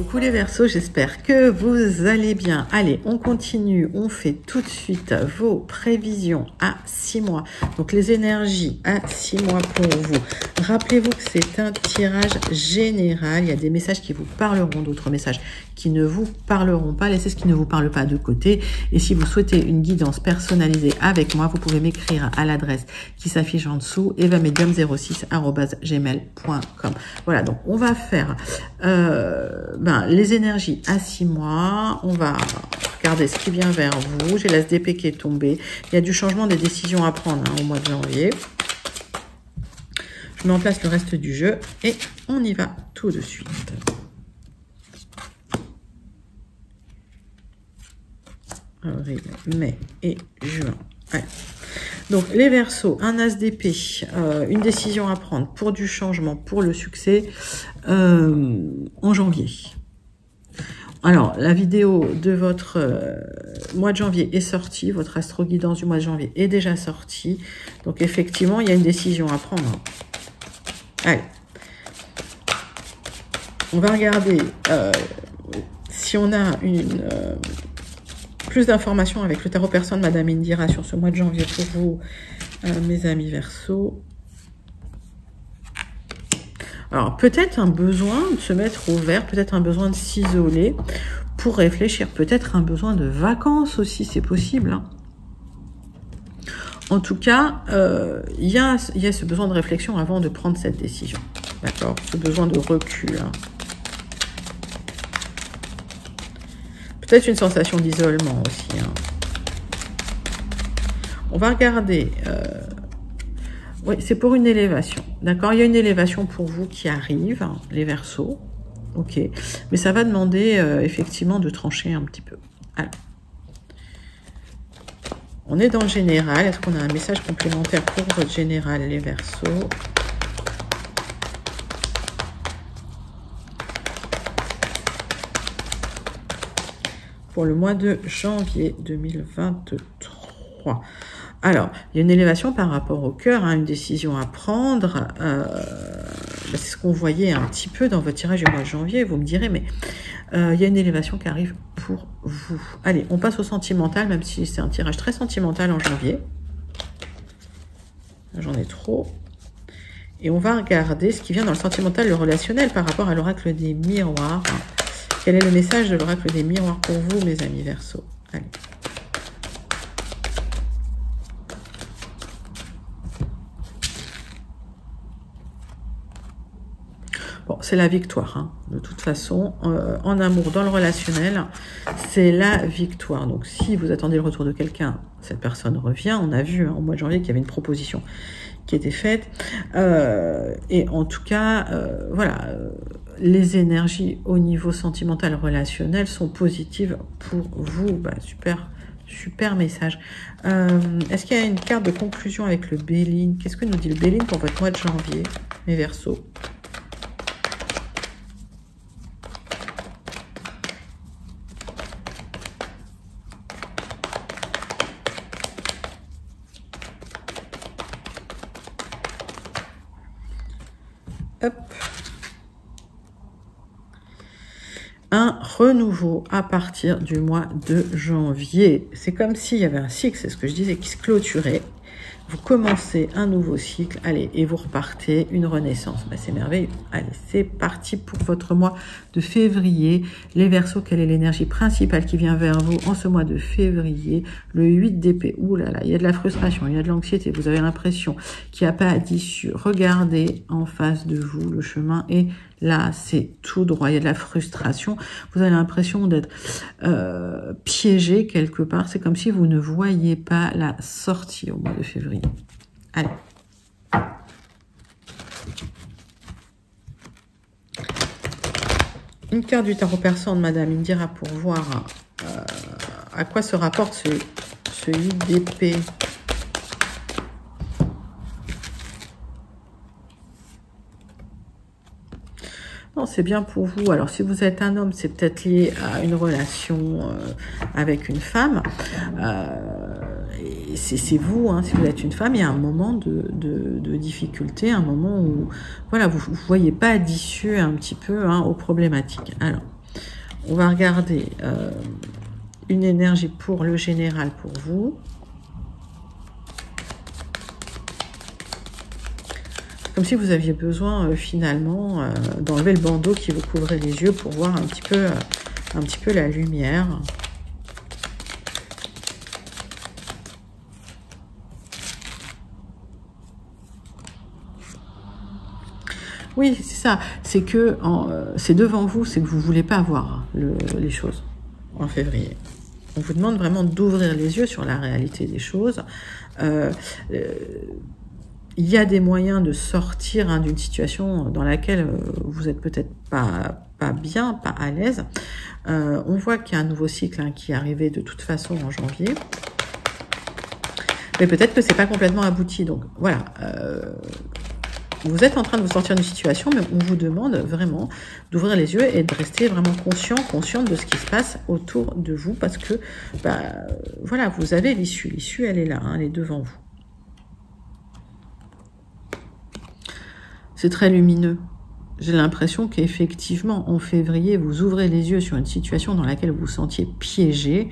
Coucou les Verseaux, j'espère que vous allez bien. Allez, on continue, on fait tout de suite vos prévisions à 6 mois. Donc les énergies à 6 mois pour vous. Rappelez-vous que c'est un tirage général. Il y a des messages qui vous parleront, d'autres messages qui ne vous parleront pas. Laissez ce qui ne vous parle pas de côté. Et si vous souhaitez une guidance personnalisée avec moi, vous pouvez m'écrire à l'adresse qui s'affiche en dessous, evamedium06@gmail.com. Voilà, donc on va faire les énergies à 6 mois. On va regarder ce qui vient vers vous. J'ai la SDP qui est tombée. Il y a du changement des décisions à prendre au mois de janvier. Je mets en place le reste du jeu et on y va tout de suite. Avril, mai et juin. Allez. Donc les Verseaux, un as d'épée, une décision à prendre pour du changement, pour le succès en janvier. Alors la vidéo de votre mois de janvier est sortie, votre astro-guidance du mois de janvier est déjà sortie. Donc effectivement, il y a une décision à prendre. Allez. On va regarder si on a plus d'informations avec le tarot personne Madame Indira sur ce mois de janvier pour vous, mes amis Verseaux. Alors, peut-être un besoin de se mettre au vert, peut-être un besoin de s'isoler pour réfléchir, peut-être un besoin de vacances aussi, c'est possible. Hein. En tout cas, il y a ce besoin de réflexion avant de prendre cette décision. D'accord? Ce besoin de recul. Hein. Peut-être une sensation d'isolement aussi. Hein. On va regarder. Oui, c'est pour une élévation. D'accord? Il y a une élévation pour vous qui arrive, hein, les Verseaux. Ok. Mais ça va demander effectivement de trancher un petit peu. Alors. On est dans le général. Est-ce qu'on a un message complémentaire pour votre général, les Verseaux? Pour le mois de janvier 2023. Alors, il y a une élévation par rapport au cœur, hein, une décision à prendre. C'est ce qu'on voyait un petit peu dans votre tirage du mois de janvier. Vous me direz, mais il y a une élévation qui arrive pour vous. Allez, on passe au sentimental, même si c'est un tirage très sentimental en janvier. J'en ai trop. Et on va regarder ce qui vient dans le sentimental, le relationnel, par rapport à l'oracle des miroirs. Quel est le message de l'oracle des miroirs pour vous, mes amis Verseaux? Allez. Bon, c'est la victoire, hein. De toute façon, en amour, dans le relationnel, c'est la victoire. Donc, si vous attendez le retour de quelqu'un, cette personne revient. On a vu hein, au mois de janvier qu'il y avait une proposition qui était faite. Et en tout cas, voilà, les énergies au niveau sentimental, relationnel sont positives pour vous. Bah, super message. Est-ce qu'il y a une carte de conclusion avec le Béline? Qu'est-ce que nous dit le Béline pour votre mois de janvier, mes Verseaux? Hop. Un renouveau à partir du mois de janvier. C'est comme s'il y avait un cycle, c'est ce que je disais, qui se clôturait. Vous commencez un nouveau cycle, allez, et vous repartez, une renaissance. Ben, c'est merveilleux. Allez, c'est parti pour votre mois de février. Les Verseaux, quelle est l'énergie principale qui vient vers vous en ce mois de février? Le 8 d'épée. Ouh là là, il y a de la frustration, il y a de l'anxiété. Vous avez l'impression qu'il n'y a pas d'issue. Regardez en face de vous, le chemin est là, c'est tout droit. Il y a de la frustration. Vous avez l'impression d'être piégé quelque part. C'est comme si vous ne voyiez pas la sortie au mois de février. Allez. Une carte du tarot personne, Madame Indira, pour voir à quoi se rapporte ce 8 d'épée. Non, c'est bien pour vous. Alors, si vous êtes un homme, c'est peut-être lié à une relation avec une femme. C'est vous, hein, si vous êtes une femme, il y a un moment de difficulté, un moment où voilà, vous ne voyez pas d'issue un petit peu hein, aux problématiques. Alors, On va regarder une énergie pour le général pour vous. Comme si vous aviez besoin finalement d'enlever le bandeau qui vous couvrait les yeux pour voir un petit peu la lumière. Oui, c'est ça. C'est que c'est devant vous, c'est que vous ne voulez pas voir les choses en février. On vous demande vraiment d'ouvrir les yeux sur la réalité des choses. Il y a des moyens de sortir d'une situation dans laquelle vous n'êtes peut-être pas bien, pas à l'aise. On voit qu'il y a un nouveau cycle qui est arrivé de toute façon en janvier. Mais peut-être que c'est pas complètement abouti. Donc voilà, vous êtes en train de vous sortir d'une situation, mais on vous demande vraiment d'ouvrir les yeux et de rester vraiment consciente de ce qui se passe autour de vous, parce que voilà, vous avez l'issue. L'issue, elle est là, elle est devant vous. C'est très lumineux. J'ai l'impression qu'effectivement, en février, vous ouvrez les yeux sur une situation dans laquelle vous vous sentiez piégé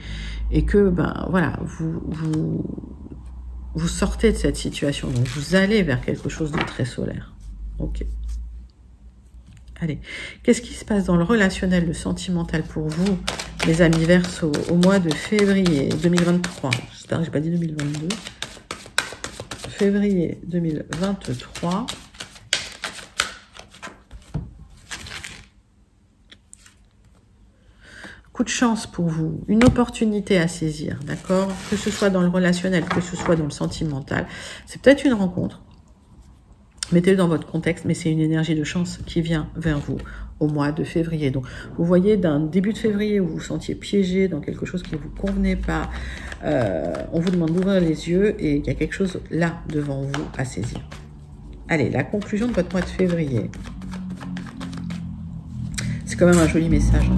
et que, voilà, vous sortez de cette situation. Donc, vous allez vers quelque chose de très solaire. Ok. Allez. Qu'est-ce qui se passe dans le relationnel, le sentimental pour vous, les amis Verseau, au mois de février 2023? J'espère que je n'ai pas dit 2022. Février 2023. Coup de chance pour vous, une opportunité à saisir, d'accord? Que ce soit dans le relationnel, que ce soit dans le sentimental. C'est peut-être une rencontre. Mettez-le dans votre contexte, mais c'est une énergie de chance qui vient vers vous au mois de février. Donc, vous voyez, d'un début de février où vous vous sentiez piégé dans quelque chose qui ne vous convenait pas, on vous demande d'ouvrir les yeux et il y a quelque chose là devant vous à saisir. Allez, la conclusion de votre mois de février. C'est quand même un joli message.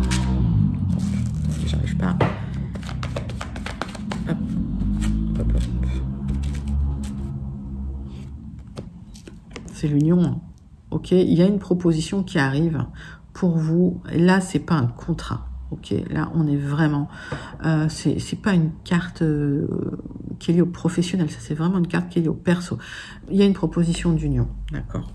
J'arrive pas. Hop. Hop, hop. C'est l'union. Ok, il y a une proposition qui arrive pour vous. Là, c'est pas un contrat. Ok, là, on est vraiment. C'est pas une carte qui est liée au professionnel. Ça, c'est vraiment une carte qui est liée au perso. Il y a une proposition d'union, d'accord.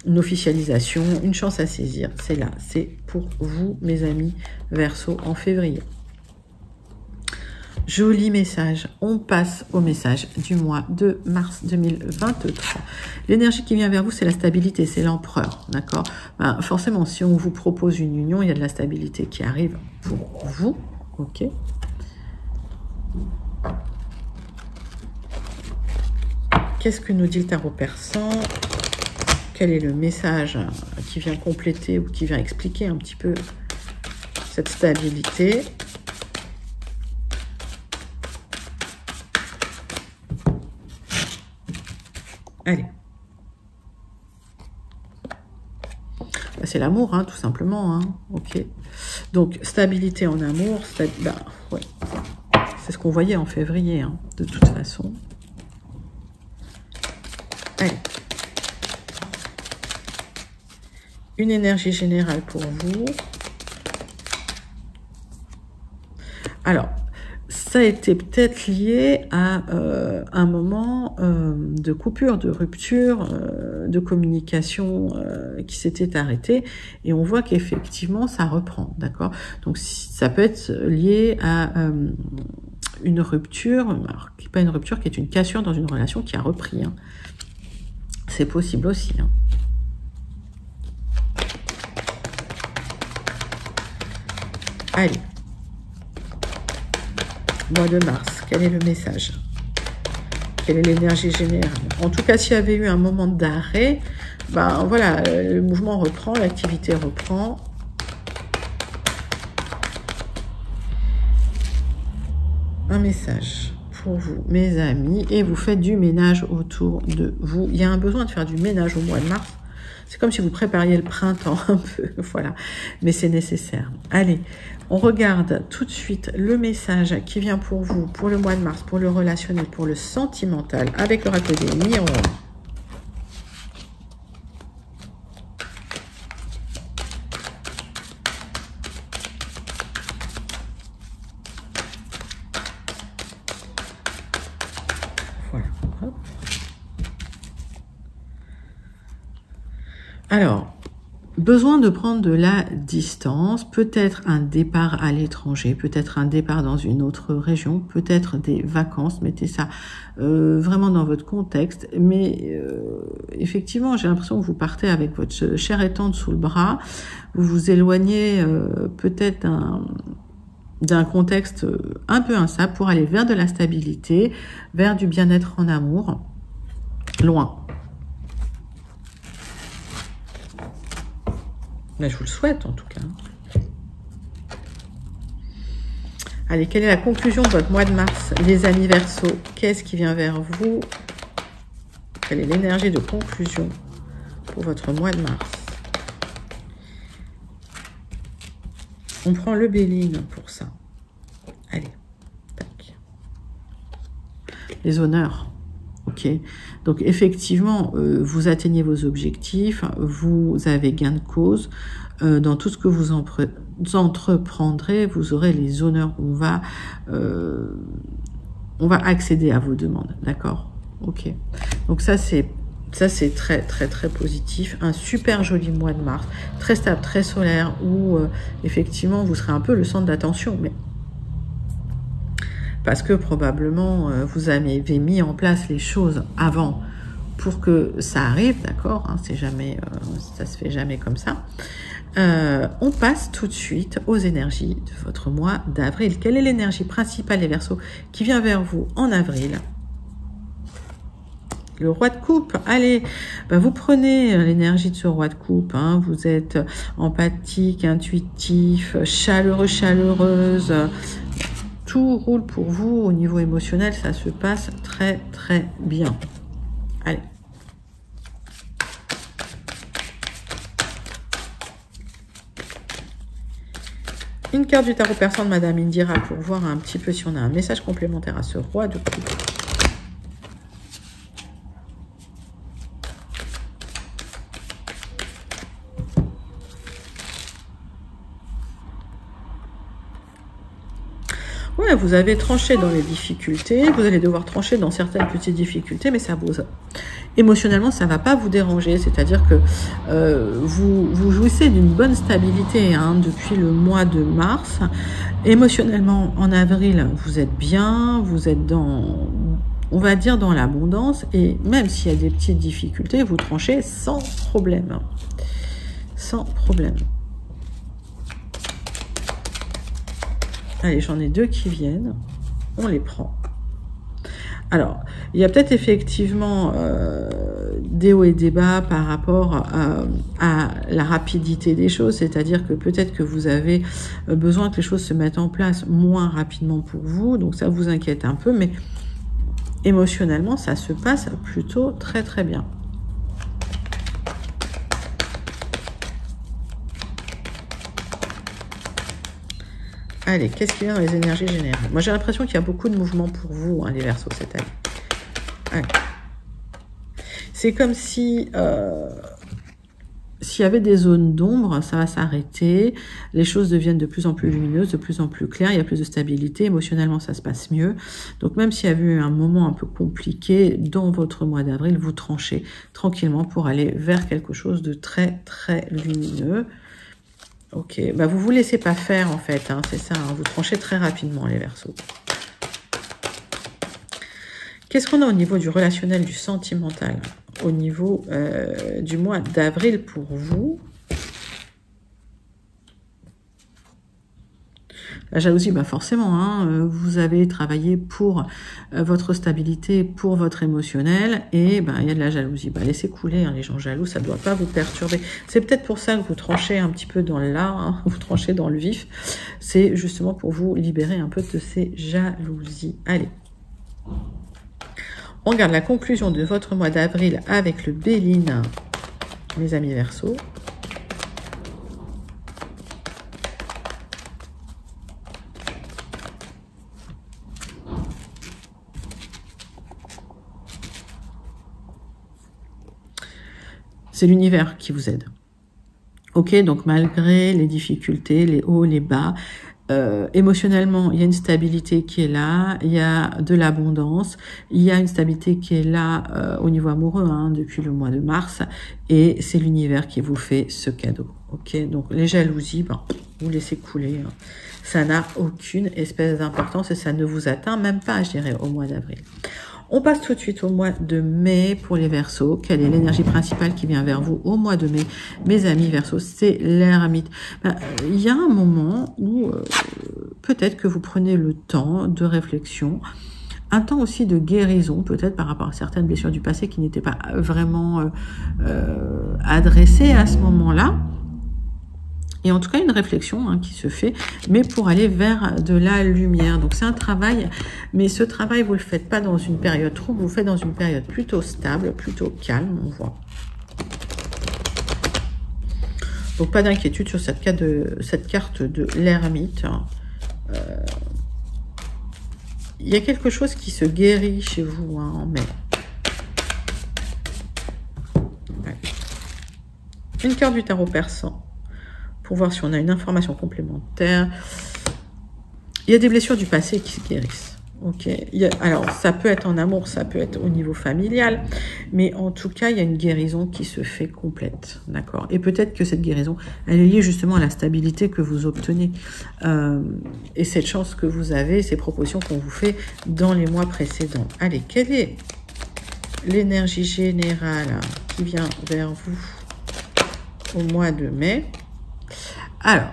Une officialisation, une chance à saisir. C'est là, c'est pour vous, mes amis Verseau, en février. Joli message. On passe au message du mois de mars 2023. L'énergie qui vient vers vous, c'est la stabilité, c'est l'empereur, d'accord? Forcément, si on vous propose une union, il y a de la stabilité qui arrive pour vous, ok? Qu'est-ce que nous dit le tarot persan? Quel est le message qui vient compléter ou qui vient expliquer un petit peu cette stabilité? Allez. C'est l'amour, tout simplement. Ok. Donc, stabilité en amour, ouais. C'est ce qu'on voyait en février, de toute façon. Allez. Une énergie générale pour vous. Alors, ça a été peut-être lié à un moment de coupure, de rupture, de communication qui s'était arrêtée. Et on voit qu'effectivement, ça reprend, d'accord? Donc, ça peut être lié à une rupture, alors, qui n'est pas une rupture, qui est une cassure dans une relation qui a repris. C'est possible aussi. Allez. Mois de mars, quel est le message? Quelle est l'énergie générale? En tout cas, s'il y avait eu un moment d'arrêt, voilà, le mouvement reprend, l'activité reprend. Un message pour vous, mes amis, et vous faites du ménage autour de vous. Il y a un besoin de faire du ménage au mois de mars. C'est comme si vous prépariez le printemps un peu, voilà. Mais c'est nécessaire. Allez, on regarde tout de suite le message qui vient pour vous, pour le mois de mars, pour le relationnel, pour le sentimental, avec l'oracle des miroirs. Alors, besoin de prendre de la distance, peut-être un départ à l'étranger, peut-être un départ dans une autre région, peut-être des vacances, mettez ça vraiment dans votre contexte. Mais effectivement, j'ai l'impression que vous partez avec votre chère et tendre sous le bras, vous vous éloignez peut-être d'un contexte un peu instable pour aller vers de la stabilité, vers du bien-être en amour, loin. Mais je vous le souhaite en tout cas. Allez, quelle est la conclusion de votre mois de mars, les amis Verseau? Qu'est-ce qui vient vers vous? Quelle est l'énergie de conclusion pour votre mois de mars? On prend le Béline pour ça. Allez, tac. Les honneurs. Ok, donc effectivement, vous atteignez vos objectifs, vous avez gain de cause. Dans tout ce que vous entreprendrez, vous aurez les honneurs. On va accéder à vos demandes, d'accord? Ok, donc ça c'est très très très positif. Un super joli mois de mars, très stable, très solaire, où effectivement vous serez un peu le centre d'attention, mais parce que probablement vous avez mis en place les choses avant pour que ça arrive, d'accord, hein, c'est jamais, ça se fait jamais comme ça. On passe tout de suite aux énergies de votre mois d'avril. Quelle est l'énergie principale des Verseaux qui vient vers vous en avril? Le roi de coupe, allez, ben vous prenez l'énergie de ce roi de coupe, hein, vous êtes empathique, intuitif, chaleureux, chaleureuse, tout roule pour vous au niveau émotionnel, ça se passe très très bien. Allez. Une carte du tarot persan de Madame Indira pour voir un petit peu si on a un message complémentaire à ce roi de coupe. Ouais, vous avez tranché dans les difficultés, vous allez devoir trancher dans certaines petites difficultés, mais ça vous... Émotionnellement, ça ne va pas vous déranger, c'est-à-dire que vous jouissez d'une bonne stabilité hein, depuis le mois de mars. Émotionnellement, en avril, vous êtes bien, vous êtes dans, on va dire, dans l'abondance, et même s'il y a des petites difficultés, vous tranchez sans problème. Sans problème. Allez, j'en ai deux qui viennent. On les prend. Alors, il y a peut-être effectivement des hauts et des bas par rapport à la rapidité des choses. C'est-à-dire que peut-être que vous avez besoin que les choses se mettent en place moins rapidement pour vous. Donc, ça vous inquiète un peu. Mais émotionnellement, ça se passe plutôt très, très bien. Allez, qu'est-ce qui vient dans les énergies générales? Moi, j'ai l'impression qu'il y a beaucoup de mouvements pour vous, hein, les Verseaux, cette année. Allez. C'est comme si s'il y avait des zones d'ombre, ça va s'arrêter. Les choses deviennent de plus en plus lumineuses, de plus en plus claires. Il y a plus de stabilité. Émotionnellement, ça se passe mieux. Donc, même s'il y a eu un moment un peu compliqué dans votre mois d'avril, vous tranchez tranquillement pour aller vers quelque chose de très, très lumineux. Ok, bah vous laissez pas faire en fait, hein, c'est ça, hein, vous tranchez très rapidement les Verseaux. Qu'est-ce qu'on a au niveau du relationnel, du sentimental, au niveau du mois d'avril pour vous? La jalousie, bah forcément, hein, vous avez travaillé pour votre stabilité, pour votre émotionnel, et bah, il y a de la jalousie. Bah, laissez couler, hein, les gens jaloux, ça ne doit pas vous perturber. C'est peut-être pour ça que vous tranchez un petit peu dans le là, hein, vous tranchez dans le vif. C'est justement pour vous libérer un peu de ces jalousies. Allez. On regarde la conclusion de votre mois d'avril avec le Béline, mes amis Verseaux. C'est l'univers qui vous aide. Ok, donc malgré les difficultés, les hauts, les bas, Émotionnellement, il y a une stabilité qui est là, il y a de l'abondance, il y a une stabilité qui est là au niveau amoureux hein, depuis le mois de mars, et c'est l'univers qui vous fait ce cadeau. Ok, donc les jalousies, ben, vous laissez couler. Hein. Ça n'a aucune espèce d'importance et ça ne vous atteint même pas, je dirais, au mois d'avril. On passe tout de suite au mois de mai pour les Verseaux. Quelle est l'énergie principale qui vient vers vous au mois de mai? Mes amis Verseaux, c'est l'ermite. Il y a un moment où peut-être que vous prenez le temps de réflexion, un temps aussi de guérison, peut-être par rapport à certaines blessures du passé qui n'étaient pas vraiment adressées à ce moment-là. Et en tout cas, une réflexion hein, qui se fait, mais pour aller vers de la lumière. Donc, c'est un travail, mais ce travail, vous ne le faites pas dans une période trouble, vous le faites dans une période plutôt stable, plutôt calme, on voit. Donc, pas d'inquiétude sur cette carte de l'ermite. Il y a quelque chose qui se guérit chez vous hein, en mai. Ouais. Une carte du tarot persan. Pour voir si on a une information complémentaire. Il y a des blessures du passé qui se guérissent. Ok. Alors, ça peut être en amour, ça peut être au niveau familial, mais en tout cas, il y a une guérison qui se fait complète. D'accord. Et peut-être que cette guérison, elle est liée justement à la stabilité que vous obtenez. Et cette chance que vous avez, ces propositions qu'on vous fait dans les mois précédents. Allez, quelle est l'énergie générale qui vient vers vous au mois de mai? Alors,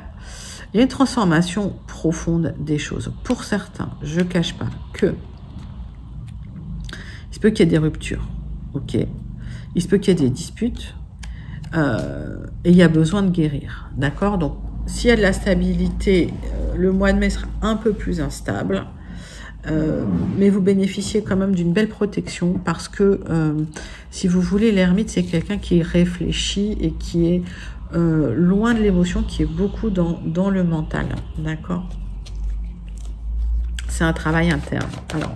il y a une transformation profonde des choses. Pour certains, je ne cache pas que il se peut qu'il y ait des ruptures, ok. Il se peut qu'il y ait des disputes et il y a besoin de guérir, d'accord. Donc, s'il y a de la stabilité, le mois de mai sera un peu plus instable, mais vous bénéficiez quand même d'une belle protection parce que, si vous voulez, l'ermite, c'est quelqu'un qui réfléchit et qui est loin de l'émotion, qui est beaucoup dans le mental, d'accord. C'est un travail interne. Alors,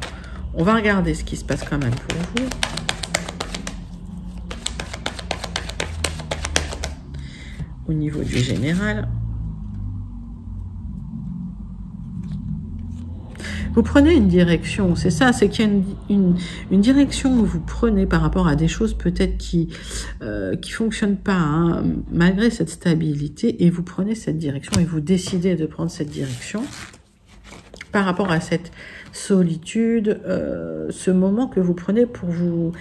on va regarder ce qui se passe quand même pour vous. Au niveau du général. Vous prenez une direction, c'est ça, c'est qu'il y a une direction que vous prenez par rapport à des choses peut-être qui fonctionnent pas, hein, malgré cette stabilité, et vous prenez cette direction et vous décidez de prendre cette direction par rapport à cette solitude, ce moment que vous prenez pour vous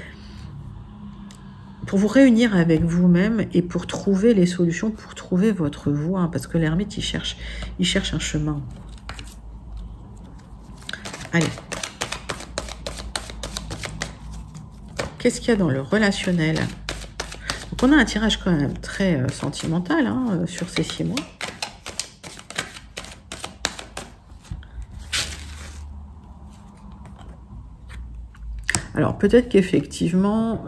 réunir avec vous-même et pour trouver les solutions, pour trouver votre voie, hein, parce que l'ermite, il cherche un chemin. Allez. Qu'est-ce qu'il y a dans le relationnel? Donc, on a un tirage quand même très sentimental hein, sur ces 6 mois. Alors, peut-être qu'effectivement,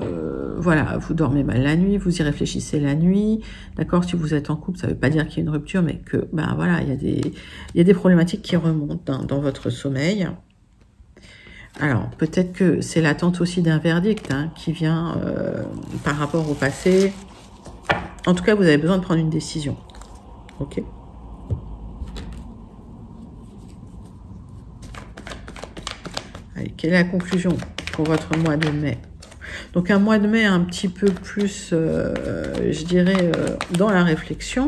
voilà, vous dormez mal la nuit, vous y réfléchissez la nuit, d'accord. Si vous êtes en couple, ça ne veut pas dire qu'il y a une rupture, mais que, ben voilà, il y a des problématiques qui remontent dans votre sommeil. Alors, peut-être que c'est l'attente aussi d'un verdict hein, qui vient par rapport au passé. En tout cas, vous avez besoin de prendre une décision. Ok. Allez, quelle est la conclusion pour votre mois de mai? Donc, un mois de mai un petit peu plus, je dirais, dans la réflexion,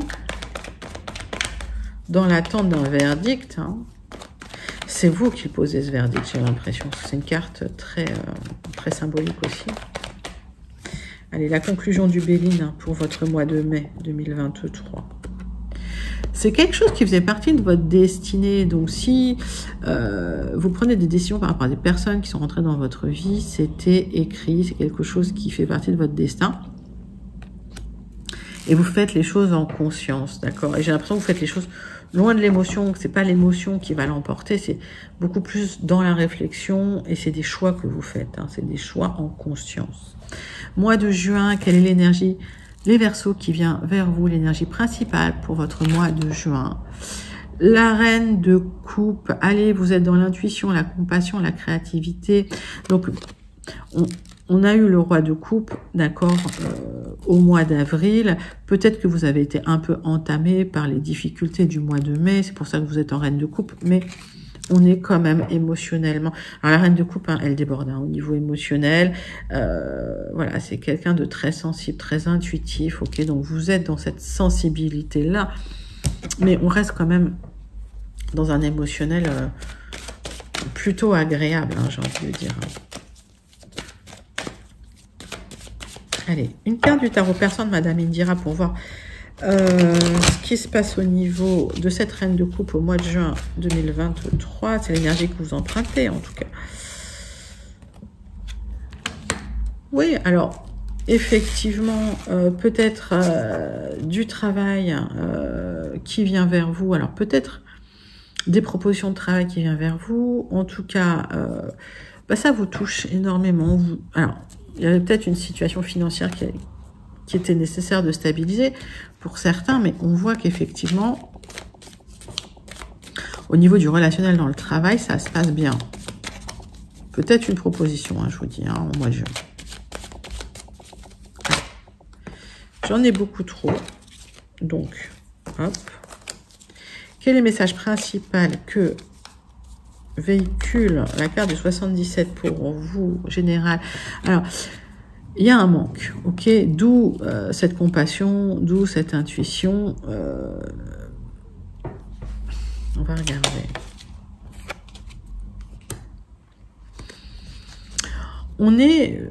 dans l'attente d'un verdict, hein. C'est vous qui posez ce verdict, j'ai l'impression. C'est une carte très, très symbolique aussi. Allez, la conclusion du Béline hein, pour votre mois de mai 2023. C'est quelque chose qui faisait partie de votre destinée. Donc, si vous prenez des décisions par rapport à des personnes qui sont rentrées dans votre vie, c'était écrit, c'est quelque chose qui fait partie de votre destin. Et vous faites les choses en conscience, d'accord? Et j'ai l'impression que vous faites les choses loin de l'émotion, que c'est pas l'émotion qui va l'emporter, c'est beaucoup plus dans la réflexion et c'est des choix que vous faites, hein, c'est des choix en conscience. Mois de juin, quelle est l'énergie? Les Verseaux qui vient vers vous, l'énergie principale pour votre mois de juin. La reine de coupe, allez, vous êtes dans l'intuition, la compassion, la créativité. Donc, On a eu le roi de coupe, d'accord, au mois d'avril. Peut-être que vous avez été un peu entamé par les difficultés du mois de mai. C'est pour ça que vous êtes en reine de coupe. Mais on est quand même émotionnellement... Alors, la reine de coupe, hein, elle déborde au niveau émotionnel. Voilà, c'est quelqu'un de très sensible, très intuitif. Ok, donc vous êtes dans cette sensibilité-là. Mais on reste quand même dans un émotionnel plutôt agréable, hein, j'ai envie de dire. Allez, une carte du tarot persan de Madame Indira pour voir ce qui se passe au niveau de cette reine de coupe au mois de juin 2023. C'est l'énergie que vous empruntez, en tout cas. Oui, alors, effectivement, peut-être du travail qui vient vers vous. Alors, peut-être des propositions de travail qui viennent vers vous. En tout cas, ça vous touche énormément. Alors, il y avait peut-être une situation financière qui était nécessaire de stabiliser pour certains, mais on voit qu'effectivement, au niveau du relationnel dans le travail, ça se passe bien. Peut-être une proposition, hein, je vous dis, hein, au mois de juin. J'en ai beaucoup trop. Donc, hop. Quel est le message principal que véhicule la carte de 77 pour vous, général? Alors, il y a un manque, ok? D'où cette compassion, d'où cette intuition. On va regarder. On est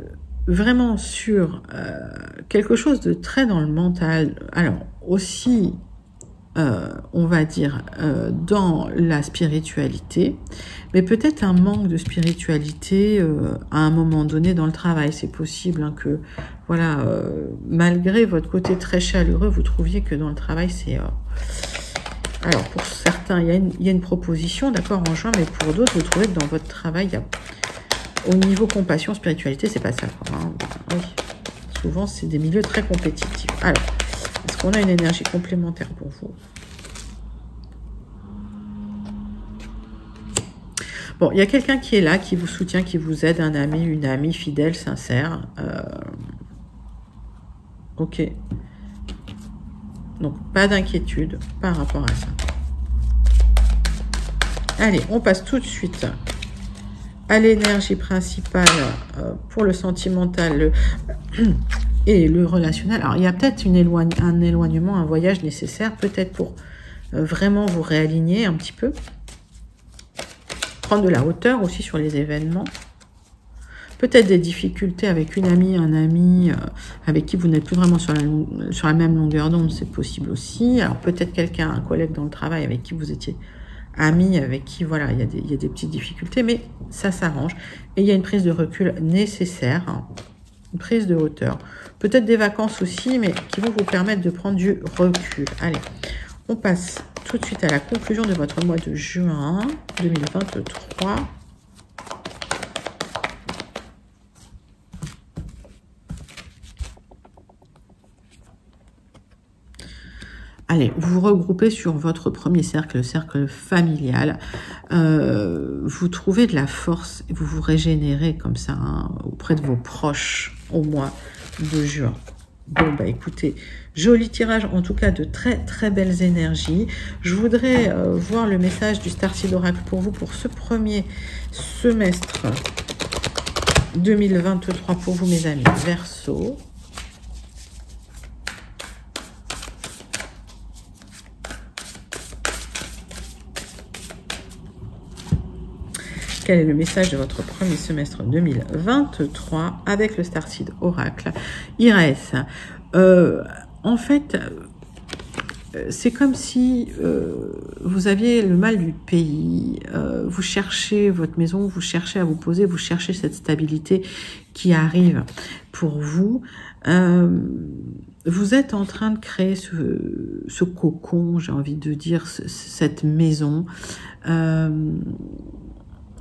vraiment sur quelque chose de très dans le mental. Alors, aussi... on va dire, dans la spiritualité, mais peut-être un manque de spiritualité à un moment donné dans le travail. C'est possible hein, que, voilà, malgré votre côté très chaleureux, vous trouviez que dans le travail, c'est... Alors, pour certains, il y a une proposition, d'accord, en juin, mais pour d'autres, vous trouvez que dans votre travail, il y a... au niveau compassion, spiritualité, c'est pas ça, quoi, hein. Oui. Souvent, c'est des milieux très compétitifs. Alors, est-ce qu'on a une énergie complémentaire pour vous? Bon, il y a quelqu'un qui est là, qui vous soutient, qui vous aide, un ami, une amie fidèle, sincère. Ok. Donc, pas d'inquiétude par rapport à ça. Allez, on passe tout de suite à l'énergie principale pour le sentimental et le relationnel. Alors, il y a peut-être un éloignement, un voyage nécessaire, peut-être pour vraiment vous réaligner un petit peu. Prendre de la hauteur aussi sur les événements. Peut-être des difficultés avec une amie, un ami avec qui vous n'êtes plus vraiment sur la même longueur d'onde, c'est possible aussi. Alors, peut-être quelqu'un, un collègue dans le travail avec qui vous étiez amis, avec qui, voilà, il y a des petites difficultés, mais ça s'arrange. Et il y a une prise de recul nécessaire, hein, une prise de hauteur. Peut-être des vacances aussi, mais qui vont vous permettre de prendre du recul. Allez, on passe tout de suite à la conclusion de votre mois de juin 2023. Allez, vous vous regroupez sur votre premier cercle, le cercle familial. Vous trouvez de la force et vous vous régénérez comme ça hein, auprès de vos proches au mois de juin. Bon, bah écoutez, joli tirage, en tout cas de très très belles énergies. Je voudrais voir le message du Starseed Oracle pour vous pour ce premier semestre 2023 pour vous mes amis Verseau. Quel est le message de votre premier semestre 2023 avec le Starseed Oracle? Iris, en fait, c'est comme si vous aviez le mal du pays, vous cherchez votre maison, vous cherchez à vous poser, vous cherchez cette stabilité qui arrive pour vous. Vous êtes en train de créer ce cocon, j'ai envie de dire, cette maison.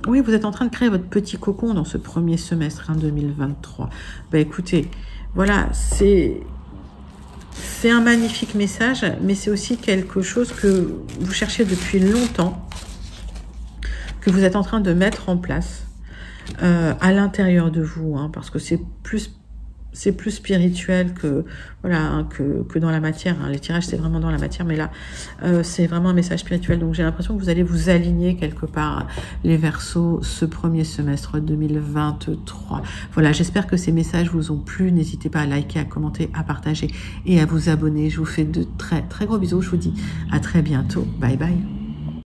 Oui, vous êtes en train de créer votre petit cocon dans ce premier semestre 2023. Bah écoutez, voilà, c'est un magnifique message, mais c'est aussi quelque chose que vous cherchez depuis longtemps, que vous êtes en train de mettre en place. à l'intérieur de vous, hein, parce que c'est plus spirituel que voilà, hein, que dans la matière, hein. Les tirages c'est vraiment dans la matière, mais là c'est vraiment un message spirituel. Donc j'ai l'impression que vous allez vous aligner quelque part, les Verseaux, ce premier semestre 2023. Voilà, j'espère que ces messages vous ont plu. N'hésitez pas à liker, à commenter, à partager et à vous abonner. Je vous fais de très très gros bisous. Je vous dis à très bientôt. Bye bye.